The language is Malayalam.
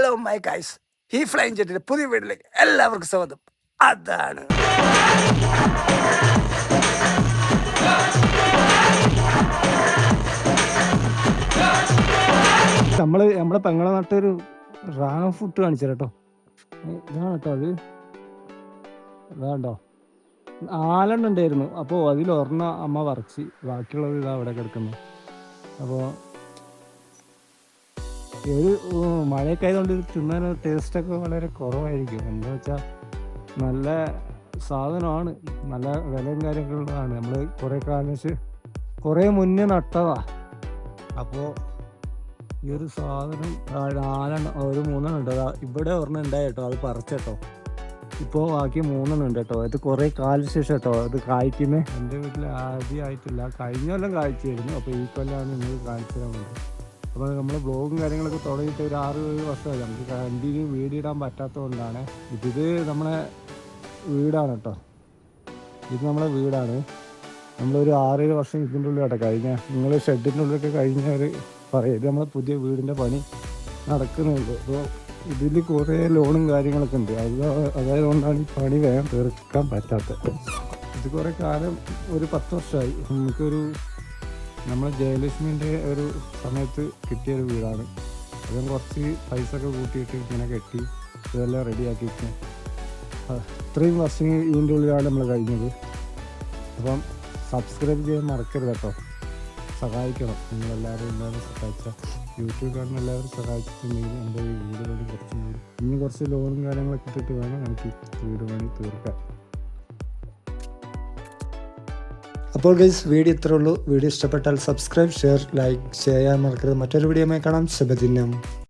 ഹലോ മൈ ഗൈസ്, ഈ ഫ്ലൈങ് ജെറ്റിന്റെ പുതിയ വീട്ടിലേക്ക് എല്ലാവർക്കും സ്വാഗതം. അതാണ് നമ്മളെ പെങ്ങളെ നട്ടൊരു ഡ്രാഗൺ ഫ്രൂട്ട് കാണിച്ചു കേട്ടോ. ഇതാണ് കേട്ടോ അത്. ഇതാണ്ടോ 4 ഉണ്ടായിരുന്നു. അപ്പോൾ അതിലൊരെണ്ണ അമ്മ പറിച്ച്, ബാക്കിയുള്ളത് ഇതാ അവിടെ കിടക്കുന്നു. അപ്പോൾ ഒരു മഴയൊക്കെ ആയതുകൊണ്ട് തിന്നാൻ ടേസ്റ്റൊക്കെ വളരെ കുറവായിരിക്കും. എന്താ വെച്ചാൽ നല്ല സാധനമാണ്, നല്ല വിലയും കാര്യങ്ങളുള്ളതാണ്. നമ്മൾ കുറേ മുന്നേ നട്ടതാ. അപ്പോൾ ഈ ഒരു സാധനം 3 ഉണ്ട്. ഇവിടെ ഒരെണ്ണം ഉണ്ടായി കേട്ടോ, അത് പറിച്ചേട്ടോ. ഇപ്പോൾ ബാക്കി 3 ഉണ്ട് കേട്ടോ. ഇത് കുറേ കാലത്തിന് ശേഷം കേട്ടോ അത് കായ്ക്കുന്നത്. എൻ്റെ വീട്ടിൽ ആദ്യമായിട്ടില്ല, കഴിഞ്ഞ കൊല്ലം കായ്ച്ചായിരുന്നു. അപ്പോൾ ഈ കൊല്ലമാണ് നിങ്ങൾ കാണിച്ചു തരാൻ വേണ്ടി. അപ്പോൾ നമ്മൾ ബ്ലോഗും കാര്യങ്ങളൊക്കെ തുടങ്ങിയിട്ട് ഒരു 6-7 വർഷമായി. നമുക്ക് കണ്ടിന്യൂ വീഡിയോ ഇടാൻ പറ്റാത്തത് കൊണ്ടാണ്. ഇത് നമ്മളെ വീടാണ് കേട്ടോ, ഇത് നമ്മളെ വീടാണ്. നമ്മളൊരു 6-7 വർഷം ഇതിൻ്റെ ഉള്ളിൽ കഴിഞ്ഞ, നിങ്ങൾ ഷെഡിൻ്റെ ഉള്ളിലൊക്കെ കഴിഞ്ഞവർ പറയും. ഇത് നമ്മളെ പുതിയ വീടിൻ്റെ പണി നടക്കുന്നുണ്ട്. അപ്പോൾ ഇതിൽ കുറേ ലോണും കാര്യങ്ങളൊക്കെ ഉണ്ട്. അതായത് കൊണ്ടാണ് ഈ പണി വേഗം തീർക്കാൻ പറ്റാത്തത്. ഇത് കുറേ കാലം, ഒരു 10 വർഷമായി. നമുക്കൊരു നമ്മളെ ജയലക്ഷ്മിൻ്റെ ഒരു സമയത്ത് കിട്ടിയൊരു വീടാണ്. അതും കുറച്ച് പൈസ ഒക്കെ കൂട്ടിയിട്ട് ഇങ്ങനെ കെട്ടി ഇതെല്ലാം റെഡിയാക്കി വെച്ചാൽ ഇത്രയും വർഷം ഇതിൻ്റെ ഉള്ളിലാണ് നമ്മൾ കഴിഞ്ഞത്. അപ്പം സബ്സ്ക്രൈബ് ചെയ്യാൻ മറക്കരുത് കേട്ടോ, സഹായിക്കണം. നിങ്ങളെല്ലാവരും എല്ലാവരും സഹായിച്ചാൽ, യൂട്യൂബ് കാണുന്ന എല്ലാവരും സഹായിച്ചിട്ടുണ്ടെങ്കിൽ എൻ്റെ ഈ വീട് പണി കുറച്ച് ലോണും കാര്യങ്ങളൊക്കെ ഇട്ടിട്ട് വേണം നമുക്ക് വീട് പണി തീർക്കാൻ. അപ്പോൾ ഗൈസ്, വീഡിയോ ഇത്രേ ഉള്ളൂ. വീഡിയോ ഇഷ്ടപ്പെട്ടാൽ സബ്സ്ക്രൈബ്, ഷെയർ, ലൈക്ക് ചെയ്യാൻ മറക്കരുത്. മറ്റൊരു വീഡിയോയുമായി കാണാം. ശുഭദിനം.